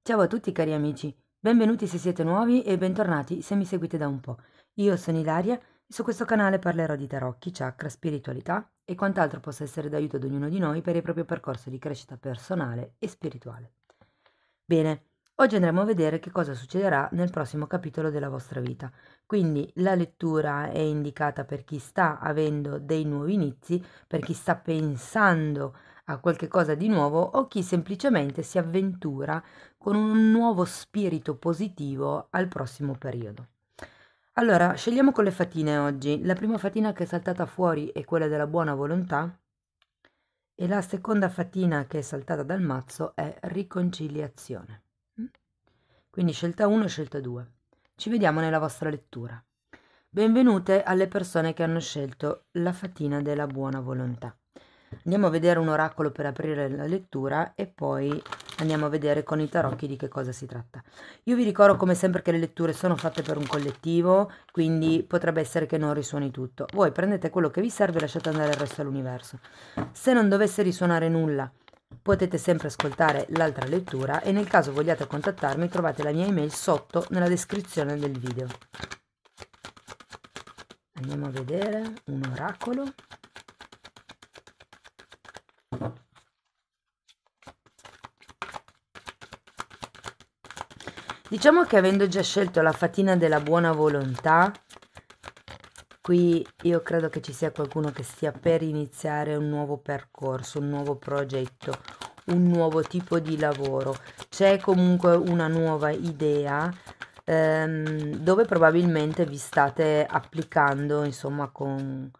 Ciao a tutti cari amici, benvenuti se siete nuovi e bentornati se mi seguite da un po'. Io sono Ilaria e su questo canale parlerò di tarocchi, chakra, spiritualità e quant'altro possa essere d'aiuto ad ognuno di noi per il proprio percorso di crescita personale e spirituale. Bene, oggi andremo a vedere che cosa succederà nel prossimo capitolo della vostra vita. Quindi la lettura è indicata per chi sta avendo dei nuovi inizi, per chi sta pensando a qualche cosa di nuovo o chi semplicemente si avventura con un nuovo spirito positivo al prossimo periodo. Allora, scegliamo con le fatine oggi. La prima fatina che è saltata fuori è quella della buona volontà e la seconda fatina che è saltata dal mazzo è riconciliazione. Quindi scelta 1 e scelta 2. Ci vediamo nella vostra lettura. Benvenute alle persone che hanno scelto la fatina della buona volontà. Andiamo a vedere un oracolo per aprire la lettura e poi andiamo a vedere con i tarocchi di che cosa si tratta. Io vi ricordo come sempre che le letture sono fatte per un collettivo, quindi potrebbe essere che non risuoni tutto. Voi prendete quello che vi serve e lasciate andare il resto all'universo. Se non dovesse risuonare nulla, potete sempre ascoltare l'altra lettura e nel caso vogliate contattarmi trovate la mia email sotto nella descrizione del video. Andiamo a vedere un oracolo. Diciamo che avendo già scelto la fatina della buona volontà, qui io credo che ci sia qualcuno che stia per iniziare un nuovo percorso, un nuovo progetto, un nuovo tipo di lavoro. C'è comunque una nuova idea dove probabilmente vi state applicando, insomma, con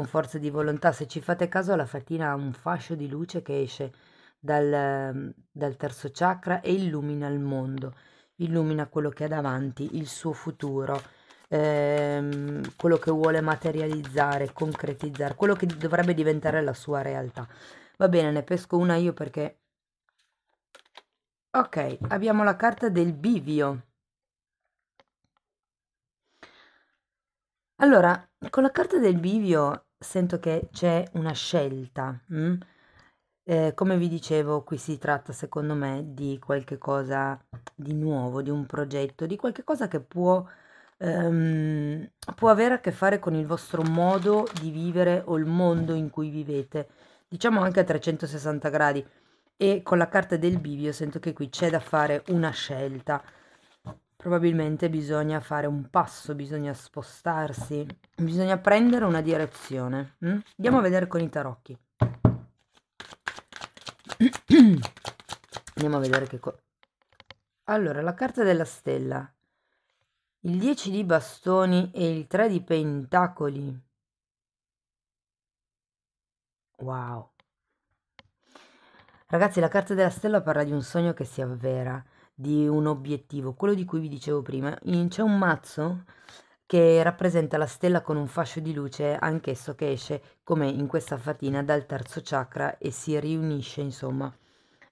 forza di volontà. Se ci fate caso, la fatina ha un fascio di luce che esce dal terzo chakra e illumina il mondo, illumina quello che ha davanti, il suo futuro, quello che vuole materializzare, concretizzare, quello che dovrebbe diventare la sua realtà. Va bene, ne pesco una io perché... Ok, abbiamo la carta del bivio. Allora, con la carta del bivio sento che c'è una scelta. Come vi dicevo, qui si tratta secondo me di qualche cosa di nuovo, di un progetto, di qualche cosa che può avere a che fare con il vostro modo di vivere o il mondo in cui vivete, diciamo anche a 360 gradi. E con la carta del bivio sento che qui c'è da fare una scelta. Probabilmente bisogna fare un passo, bisogna spostarsi, bisogna prendere una direzione. Andiamo a vedere con i tarocchi. Andiamo a vedere che cosa... Allora, la carta della stella, il 10 di bastoni e il 3 di pentacoli. Wow. Ragazzi, la carta della stella parla di un sogno che si avvera, di un obiettivo, quello di cui vi dicevo prima. C'è un mazzo che rappresenta la stella con un fascio di luce, anch'esso che esce come in questa fatina dal terzo chakra e si riunisce, insomma,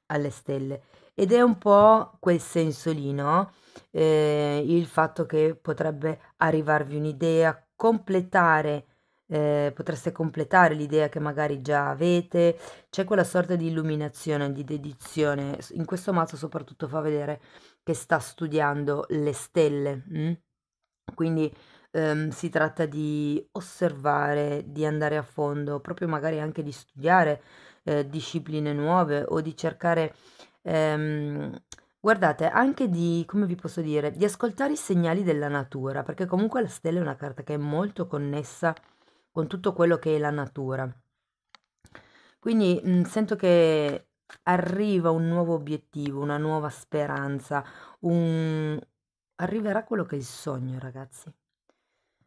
alle stelle. Ed è un po' quel senso lì, no? Il fatto che potrebbe arrivarvi un'idea, potreste completare l'idea che magari già avete. C'è quella sorta di illuminazione, di dedizione. In questo mazzo soprattutto fa vedere che sta studiando le stelle. Quindi si tratta di osservare, di andare a fondo, proprio magari anche di studiare discipline nuove o di cercare, guardate, anche di, come vi posso dire, di ascoltare i segnali della natura, perché comunque la stella è una carta che è molto connessa con tutto quello che è la natura. Quindi sento che arriva un nuovo obiettivo, una nuova speranza, arriverà quello che è il sogno, ragazzi.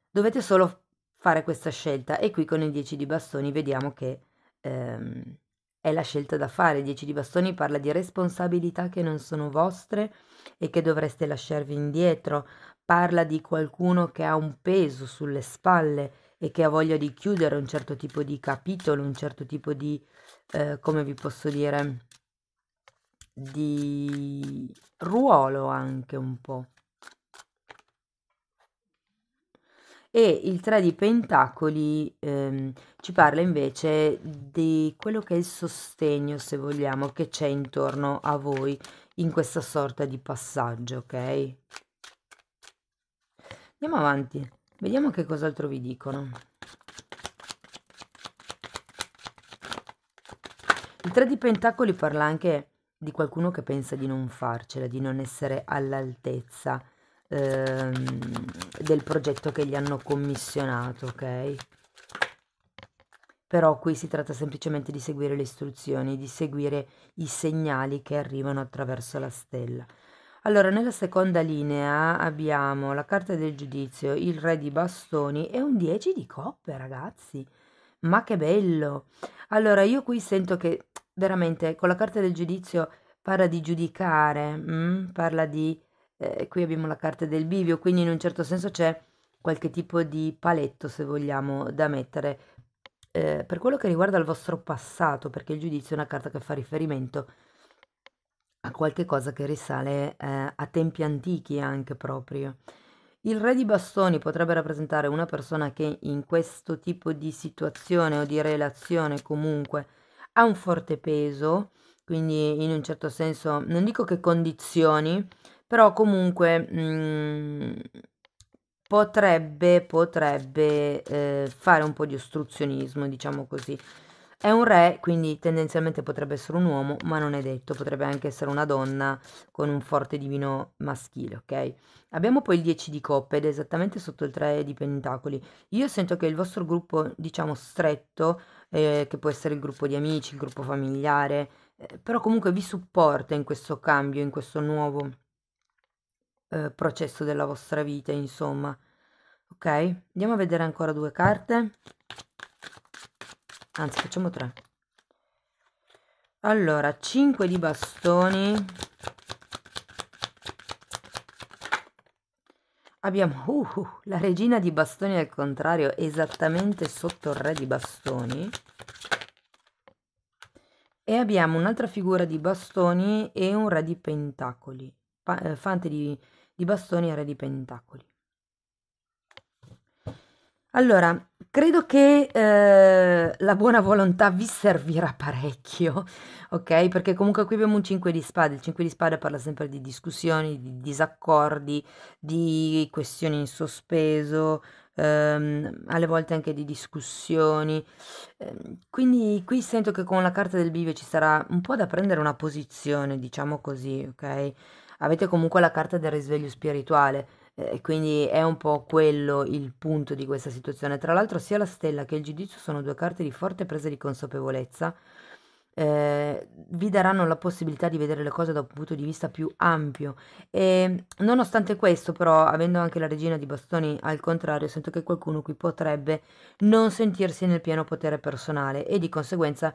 Dovete solo fare questa scelta e qui con il 10 di bastoni vediamo che è la scelta da fare. Il 10 di bastoni parla di responsabilità che non sono vostre e che dovreste lasciarvi indietro, parla di qualcuno che ha un peso sulle spalle e che ha voglia di chiudere un certo tipo di capitolo, un certo tipo di, come vi posso dire, di ruolo anche un po'. E il 3 di pentacoli ci parla invece di quello che è il sostegno, se vogliamo, che c'è intorno a voi, in questa sorta di passaggio, ok? Andiamo avanti, vediamo che cos'altro vi dicono. Il 3 di Pentacoli parla anche di qualcuno che pensa di non farcela, di non essere all'altezza del progetto che gli hanno commissionato, ok? Però qui si tratta semplicemente di seguire le istruzioni, di seguire i segnali che arrivano attraverso la stella. Allora, nella seconda linea abbiamo la carta del giudizio, il re di bastoni e un 10 di coppe, ragazzi. Ma che bello! Allora, io qui sento che veramente con la carta del giudizio parla di giudicare, parla di... qui abbiamo la carta del bivio, quindi in un certo senso c'è qualche tipo di paletto, se vogliamo, da mettere per quello che riguarda il vostro passato, perché il giudizio è una carta che fa riferimento a qualche cosa che risale a tempi antichi anche proprio. Il re di bastoni potrebbe rappresentare una persona che in questo tipo di situazione o di relazione comunque ha un forte peso, quindi in un certo senso non dico che condizioni, però comunque potrebbe fare un po' di ostruzionismo, diciamo così. È un re, quindi tendenzialmente potrebbe essere un uomo, ma non è detto, potrebbe anche essere una donna con un forte divino maschile, ok? Abbiamo poi il 10 di coppe ed è esattamente sotto il 3 di pentacoli. Io sento che il vostro gruppo, diciamo, stretto, che può essere il gruppo di amici, il gruppo familiare, però comunque vi supporta in questo cambio, in questo nuovo processo della vostra vita, insomma. Ok? Andiamo a vedere ancora due carte. Anzi, facciamo tre. Allora, 5 di bastoni. Abbiamo la regina di bastoni al contrario, esattamente sotto il re di bastoni. E abbiamo un'altra figura di bastoni e un re di pentacoli. Fante di bastoni e re di pentacoli. Allora, credo che la buona volontà vi servirà parecchio, ok? Perché comunque qui abbiamo un 5 di spade. Il 5 di spade parla sempre di discussioni, di disaccordi, di questioni in sospeso, alle volte anche di discussioni. Quindi qui sento che con la carta del bivio ci sarà un po' da prendere una posizione, diciamo così, ok? Avete comunque la carta del risveglio spirituale. Quindi è un po' quello il punto di questa situazione. Tra l'altro sia la stella che il giudizio sono due carte di forte presa di consapevolezza. Vi daranno la possibilità di vedere le cose da un punto di vista più ampio e nonostante questo, però, avendo anche la regina di bastoni al contrario, sento che qualcuno qui potrebbe non sentirsi nel pieno potere personale e di conseguenza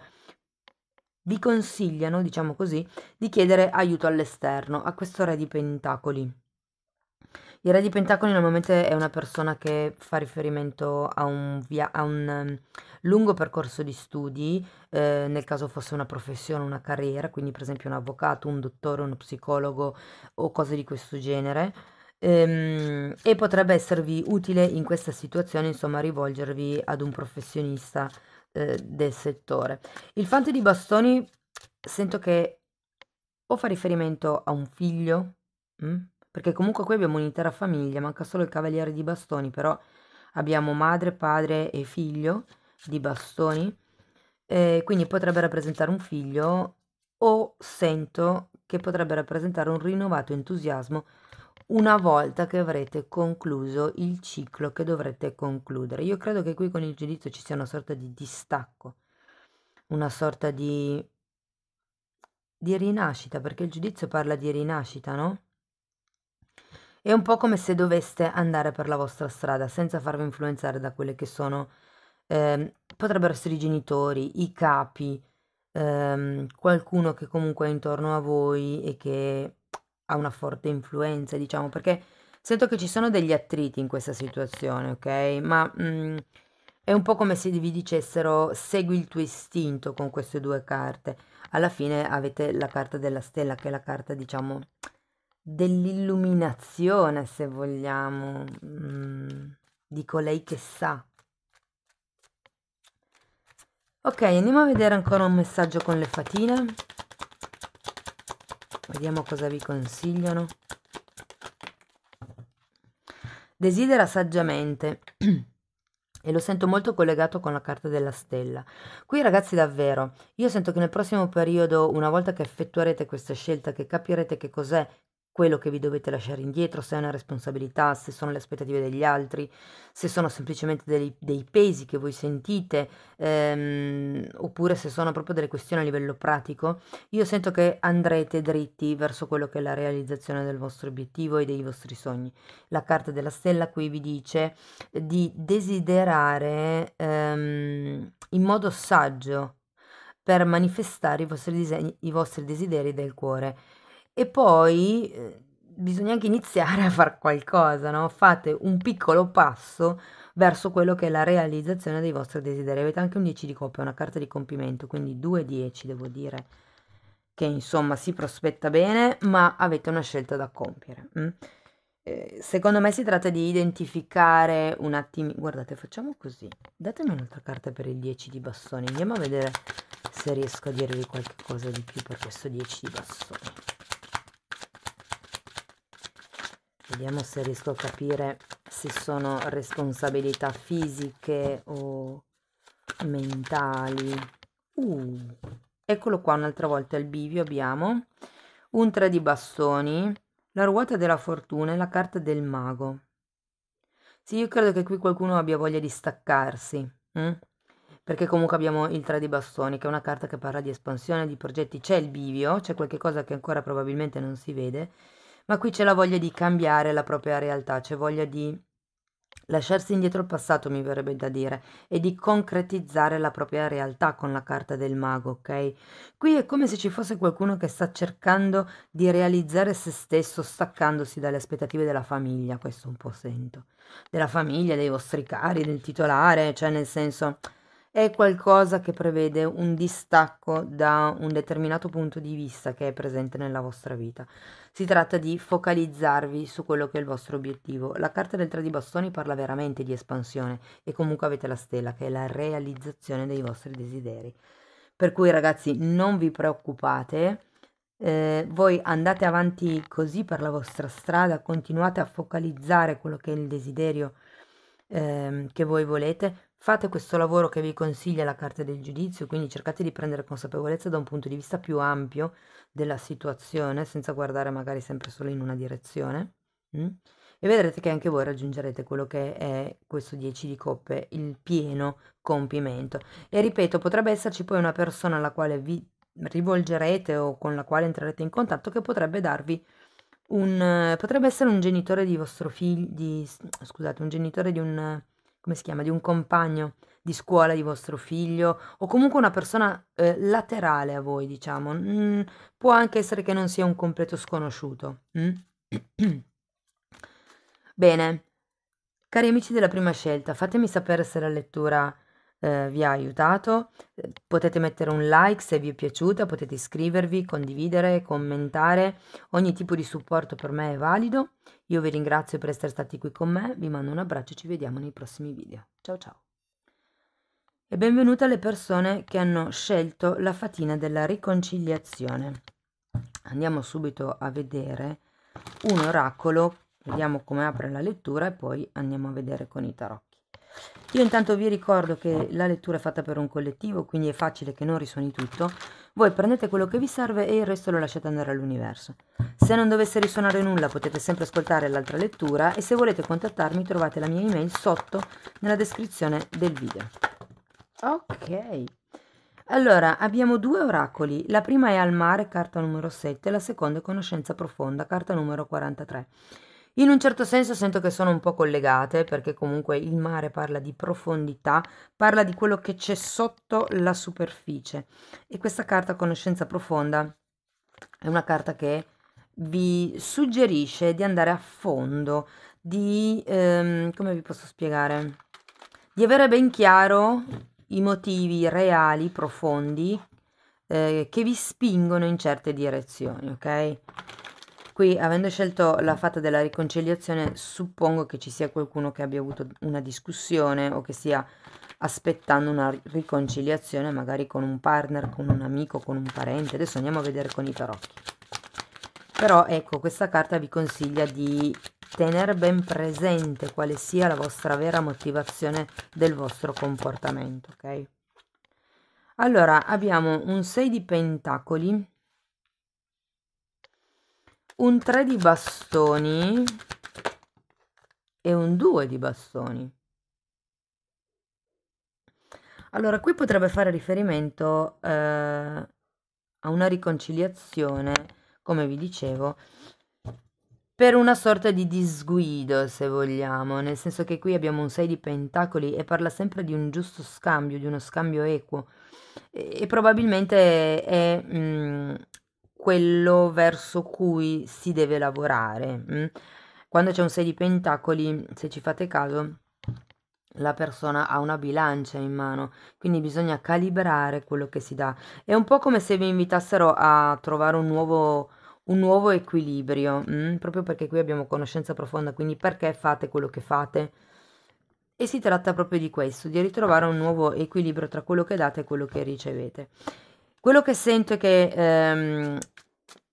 vi consigliano, diciamo così, di chiedere aiuto all'esterno a questo re di pentacoli. Il re di pentacoli normalmente è una persona che fa riferimento a un lungo percorso di studi, nel caso fosse una professione, una carriera, quindi per esempio un avvocato, un dottore, uno psicologo o cose di questo genere. E potrebbe esservi utile in questa situazione, insomma, rivolgervi ad un professionista, del settore. Il fante di bastoni sento che o fa riferimento a un figlio, mh? Perché comunque qui abbiamo un'intera famiglia, manca solo il cavaliere di bastoni, però abbiamo madre, padre e figlio di bastoni, quindi potrebbe rappresentare un figlio o sento che potrebbe rappresentare un rinnovato entusiasmo una volta che avrete concluso il ciclo che dovrete concludere. Io credo che qui con il giudizio ci sia una sorta di distacco, una sorta di rinascita, perché il giudizio parla di rinascita, no? È un po' come se doveste andare per la vostra strada senza farvi influenzare da quelle che sono, potrebbero essere i genitori, i capi, qualcuno che comunque è intorno a voi e che ha una forte influenza, diciamo, perché sento che ci sono degli attriti in questa situazione, ok? Ma è un po' come se vi dicessero segui il tuo istinto con queste due carte. Alla fine avete la carta della stella, che è la carta, diciamo, dell'illuminazione, se vogliamo, di colei che sa. Ok, andiamo a vedere ancora un messaggio con le fatine. Vediamo cosa vi consigliano. Desidera saggiamente. E lo sento molto collegato con la carta della stella. Qui ragazzi davvero, io sento che nel prossimo periodo, una volta che effettuerete questa scelta, che capirete che cos'è quello che vi dovete lasciare indietro, se è una responsabilità, se sono le aspettative degli altri, se sono semplicemente dei pesi che voi sentite, oppure se sono proprio delle questioni a livello pratico, io sento che andrete dritti verso quello che è la realizzazione del vostro obiettivo e dei vostri sogni. La carta della stella qui vi dice di desiderare in modo saggio per manifestare i vostri desideri del cuore. E poi bisogna anche iniziare a fare qualcosa, no? Fate un piccolo passo verso quello che è la realizzazione dei vostri desideri. Avete anche un 10 di coppia, una carta di compimento, quindi 2 10 devo dire, che insomma si prospetta bene, ma avete una scelta da compiere. Secondo me si tratta di identificare un attimo. Guardate, facciamo così. Datemi un'altra carta per il 10 di bastoni. Andiamo a vedere se riesco a dirvi qualche cosa di più per questo 10 di bastoni. Vediamo se riesco a capire se sono responsabilità fisiche o mentali. Eccolo qua un'altra volta il bivio abbiamo un 3 di bastoni, la ruota della fortuna e la carta del mago. Sì, io credo che qui qualcuno abbia voglia di staccarsi, perché comunque abbiamo il 3 di bastoni, che è una carta che parla di espansione, di progetti. C'è il bivio, c'è qualche cosa che ancora probabilmente non si vede, ma qui c'è la voglia di cambiare la propria realtà, c'è voglia di lasciarsi indietro il passato, mi verrebbe da dire, e di concretizzare la propria realtà con la carta del mago, ok? Qui è come se ci fosse qualcuno che sta cercando di realizzare se stesso, staccandosi dalle aspettative della famiglia, questo un po' sento, della famiglia, dei vostri cari, del titolare, cioè nel senso è qualcosa che prevede un distacco da un determinato punto di vista che è presente nella vostra vita. Si tratta di focalizzarvi su quello che è il vostro obiettivo. La carta del 3 di bastoni parla veramente di espansione e comunque avete la stella che è la realizzazione dei vostri desideri. Per cui ragazzi non vi preoccupate, voi andate avanti così per la vostra strada, continuate a focalizzare quello che è il desiderio che voi volete, fate questo lavoro che vi consiglia la carta del giudizio, quindi cercate di prendere consapevolezza da un punto di vista più ampio della situazione, senza guardare magari sempre solo in una direzione. E vedrete che anche voi raggiungerete quello che è questo 10 di coppe, il pieno compimento. E ripeto, potrebbe esserci poi una persona alla quale vi rivolgerete o con la quale entrerete in contatto che potrebbe darvi potrebbe essere un genitore di vostro figlio, scusate, un genitore di un, come si chiama, di un compagno di scuola di vostro figlio o comunque una persona laterale a voi, diciamo. Può anche essere che non sia un completo sconosciuto. Bene, cari amici della prima scelta, fatemi sapere se la lettura vi ha aiutato. Potete mettere un like se vi è piaciuta, potete iscrivervi, condividere, commentare. Ogni tipo di supporto per me è valido. Io vi ringrazio per essere stati qui con me, vi mando un abbraccio e ci vediamo nei prossimi video. Ciao ciao! E benvenute alle persone che hanno scelto la fatina della riconciliazione. Andiamo subito a vedere un oracolo, vediamo come apre la lettura e poi andiamo a vedere con i tarocchi. Io intanto vi ricordo che la lettura è fatta per un collettivo, quindi è facile che non risuoni tutto. Voi prendete quello che vi serve e il resto lo lasciate andare all'universo. Se non dovesse risuonare nulla potete sempre ascoltare l'altra lettura e se volete contattarmi trovate la mia email sotto nella descrizione del video. Ok, allora abbiamo 2 oracoli, la prima è al mare, carta numero 7, la seconda è conoscenza profonda, carta numero 43. In un certo senso sento che sono un po' collegate perché comunque il mare parla di profondità, parla di quello che c'è sotto la superficie e questa carta conoscenza profonda è una carta che vi suggerisce di andare a fondo, di, come vi posso spiegare, di avere ben chiaro i motivi reali, profondi, che vi spingono in certe direzioni, ok? Qui, avendo scelto la fata della riconciliazione, suppongo che ci sia qualcuno che abbia avuto una discussione o che stia aspettando una riconciliazione, magari con un partner, con un amico, con un parente. Adesso andiamo a vedere con i tarocchi. Però ecco, questa carta vi consiglia di tenere ben presente quale sia la vostra vera motivazione del vostro comportamento, ok? Allora, abbiamo un 6 di pentacoli, un 3 di bastoni e un 2 di bastoni. Allora, qui potrebbe fare riferimento a una riconciliazione, come vi dicevo, per una sorta di disguido, se vogliamo, nel senso che qui abbiamo un 6 di pentacoli e parla sempre di un giusto scambio, di uno scambio equo e probabilmente è quello verso cui si deve lavorare. Quando c'è un 6 di pentacoli, se ci fate caso, la persona ha una bilancia in mano, quindi bisogna calibrare quello che si dà. È un po' come se vi invitassero a trovare un nuovo equilibrio, proprio perché qui abbiamo conoscenza profonda, quindi perché fate quello che fate. E si tratta proprio di questo, di ritrovare un nuovo equilibrio tra quello che date e quello che ricevete. Quello che sento è che,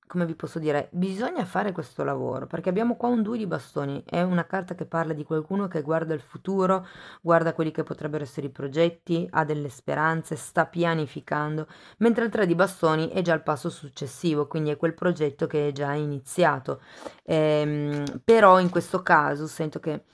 come vi posso dire, bisogna fare questo lavoro, perché abbiamo qua un 2 di bastoni, è una carta che parla di qualcuno che guarda il futuro, guarda quelli che potrebbero essere i progetti, ha delle speranze, sta pianificando, mentre il 3 di bastoni è già il passo successivo, quindi è quel progetto che è già iniziato. Però in questo caso sento che,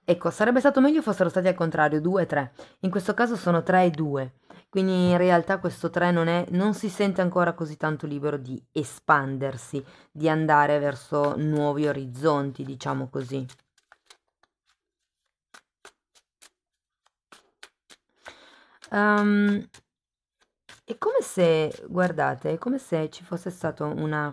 ecco, sarebbe stato meglio fossero stati al contrario, 2 e 3. In questo caso sono 3 e 2. Quindi in realtà questo 3 non si sente ancora così tanto libero di espandersi, di andare verso nuovi orizzonti, diciamo così. Ehm, è come se, guardate, è come se ci fosse stata una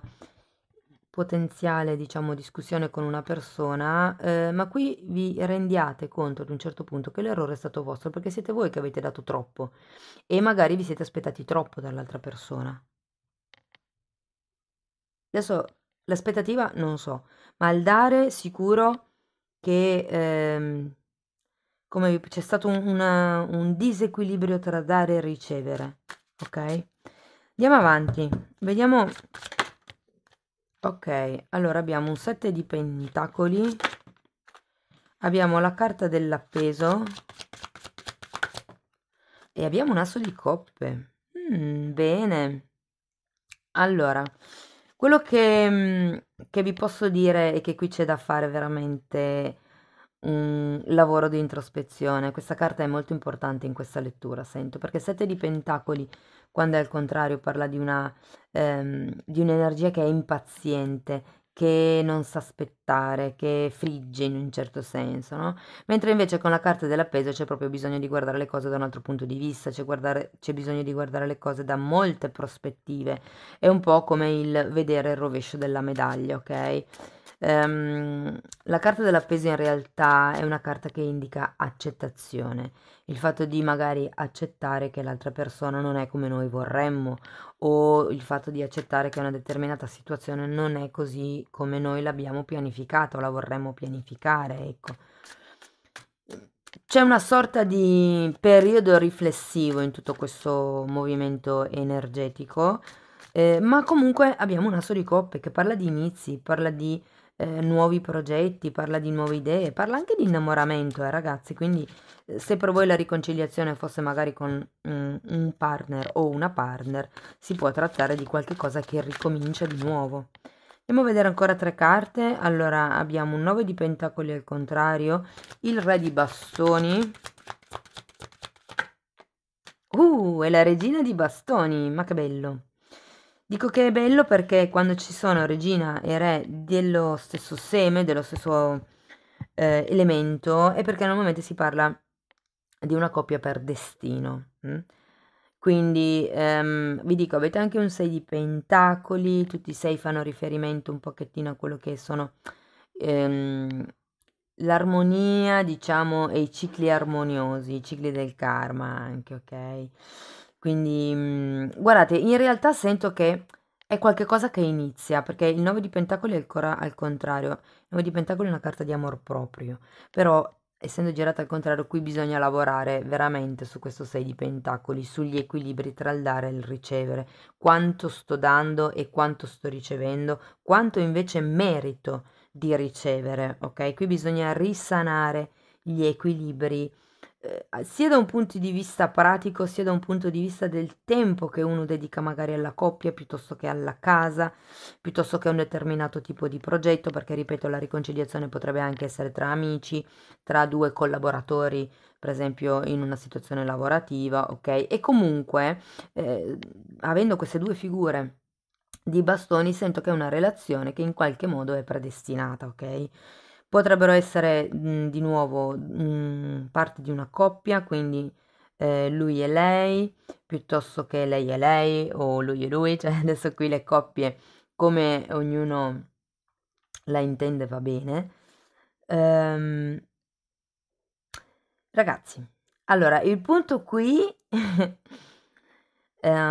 potenziale, diciamo, discussione con una persona, ma qui vi rendiate conto ad un certo punto che l'errore è stato vostro, perché siete voi che avete dato troppo e magari vi siete aspettati troppo dall'altra persona. Adesso l'aspettativa non so, ma il dare sicuro che come c'è stato un disequilibrio tra dare e ricevere, ok? Andiamo avanti, vediamo. Ok, allora abbiamo un 7 di pentacoli, abbiamo la carta dell'appeso e abbiamo un asso di coppe. Bene. Allora, quello che vi posso dire è che qui c'è da fare veramente un lavoro di introspezione. Questa carta è molto importante in questa lettura, sento, perché 7 di pentacoli, quando è al contrario, parla di un'energia che è impaziente, che non sa aspettare, che frigge in un certo senso, no? Mentre invece con la carta dell'appeso c'è proprio bisogno di guardare le cose da un altro punto di vista, c'è bisogno di guardare le cose da molte prospettive. È un po' come il vedere il rovescio della medaglia, ok? La carta dell'appeso in realtà è una carta che indica accettazione, il fatto di magari accettare che l'altra persona non è come noi vorremmo o il fatto di accettare che una determinata situazione non è così come noi l'abbiamo pianificata o la vorremmo pianificare, ecco. C'è una sorta di periodo riflessivo in tutto questo movimento energetico, ma comunque abbiamo un asso di coppe che parla di inizi, parla di nuovi progetti, parla di nuove idee, parla anche di innamoramento, ragazzi. Quindi, se per voi la riconciliazione fosse magari con un partner o una partner, si può trattare di qualche cosa che ricomincia di nuovo. Andiamo a vedere ancora tre carte. Allora, abbiamo un 9 di pentacoli al contrario, il re di bastoni. E la regina di bastoni, ma che bello. Dico che è bello perché quando ci sono regina e re dello stesso seme, dello stesso elemento, è perché normalmente si parla di una coppia per destino. Quindi vi dico, avete anche un 6 di pentacoli, tutti i 6 fanno riferimento un pochettino a quello che sono ehm, l'armonia, diciamo, e i cicli armoniosi, i cicli del karma anche, ok? Quindi, guardate, in realtà sento che è qualcosa che inizia, perché il 9 di pentacoli è ancora al contrario. Il 9 di pentacoli è una carta di amor proprio, però essendo girata al contrario, qui bisogna lavorare veramente su questo 6 di pentacoli, sugli equilibri tra il dare e il ricevere, quanto sto dando e quanto sto ricevendo, quanto invece merito di ricevere, ok? Qui bisogna risanare gli equilibri, sia da un punto di vista pratico, sia da un punto di vista del tempo che uno dedica magari alla coppia piuttosto che alla casa, piuttosto che a un determinato tipo di progetto, perché ripeto, la riconciliazione potrebbe anche essere tra amici, tra due collaboratori, per esempio in una situazione lavorativa, ok? E comunque, avendo queste due figure di bastoni, sento che è una relazione che in qualche modo è predestinata, ok? Potrebbero essere di nuovo parte di una coppia, quindi lui e lei, piuttosto che lei e lei o lui e lui, cioè adesso qui le coppie come ognuno la intende va bene. Ehm, Ragazzi, allora il punto qui è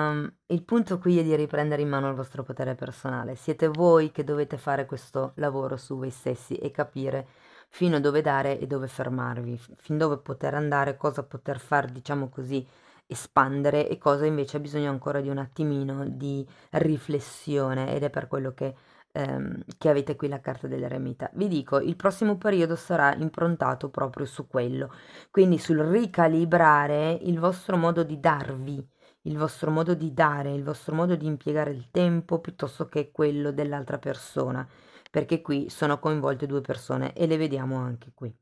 di riprendere in mano il vostro potere personale. Siete voi che dovete fare questo lavoro su voi stessi e capire fino a dove dare e dove fermarvi, fin dove poter andare, cosa poter far, diciamo così, espandere e cosa invece ha bisogno ancora di un attimino di riflessione ed è per quello che avete qui la carta dell'eremita. Vi dico, il prossimo periodo sarà improntato proprio su quello, quindi sul ricalibrare il vostro modo di darvi, il vostro modo di dare, il vostro modo di impiegare il tempo piuttosto che quello dell'altra persona, perché qui sono coinvolte due persone e le vediamo anche qui.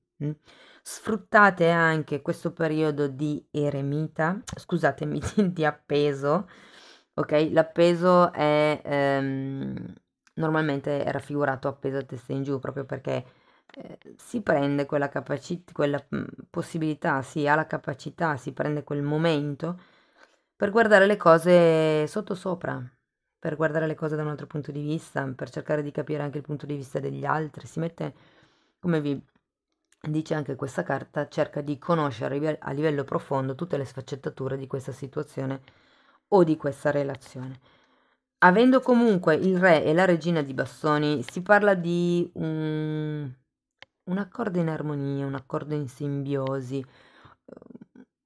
Sfruttate anche questo periodo di eremita, scusatemi, di appeso, ok? L'appeso è normalmente è raffigurato appeso a testa in giù proprio perché si prende quella capacità, quella possibilità, si ha la capacità, si prende quel momento per guardare le cose sotto sopra, per guardare le cose da un altro punto di vista, per cercare di capire anche il punto di vista degli altri, si mette, come vi dice anche questa carta, cerca di conoscere a livello profondo tutte le sfaccettature di questa situazione o di questa relazione. Avendo comunque il re e la regina di bastoni, si parla di un accordo in armonia, un accordo in simbiosi,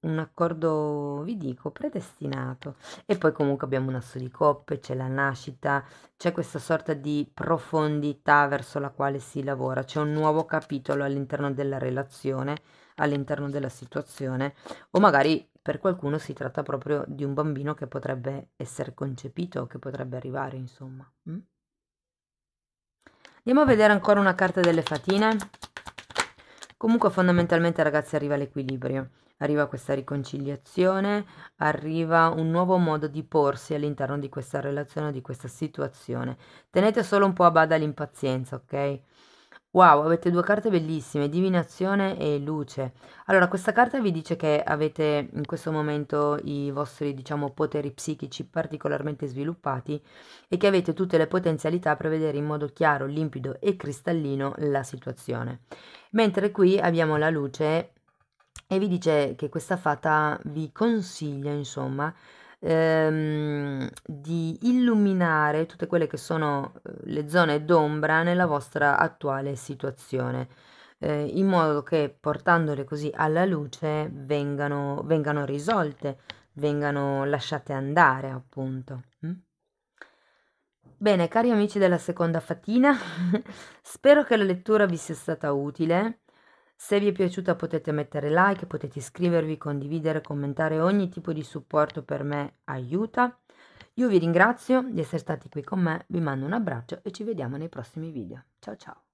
un accordo, vi dico, predestinato. E poi comunque abbiamo un asso di coppe, c'è la nascita, c'è questa sorta di profondità verso la quale si lavora, c'è un nuovo capitolo all'interno della relazione, all'interno della situazione, o magari per qualcuno si tratta proprio di un bambino che potrebbe essere concepito o che potrebbe arrivare, insomma. Andiamo a vedere ancora una carta delle fatine. Comunque fondamentalmente ragazzi arriva l'equilibrio, arriva questa riconciliazione, arriva un nuovo modo di porsi all'interno di questa relazione, di questa situazione. Tenete solo un po' a bada l'impazienza, ok? Wow, avete due carte bellissime, divinazione e luce. Allora, questa carta vi dice che avete in questo momento i vostri, diciamo, poteri psichici particolarmente sviluppati e che avete tutte le potenzialità per vedere in modo chiaro, limpido e cristallino la situazione. Mentre qui abbiamo la luce e vi dice che questa fata vi consiglia, insomma, di illuminare tutte quelle che sono le zone d'ombra nella vostra attuale situazione, in modo che portandole così alla luce vengano risolte, vengano lasciate andare, appunto. Bene, cari amici della seconda fatina, spero che la lettura vi sia stata utile. Se vi è piaciuta potete mettere like, potete iscrivervi, condividere, commentare, ogni tipo di supporto per me aiuta. Io vi ringrazio di essere stati qui con me, vi mando un abbraccio e ci vediamo nei prossimi video. Ciao ciao!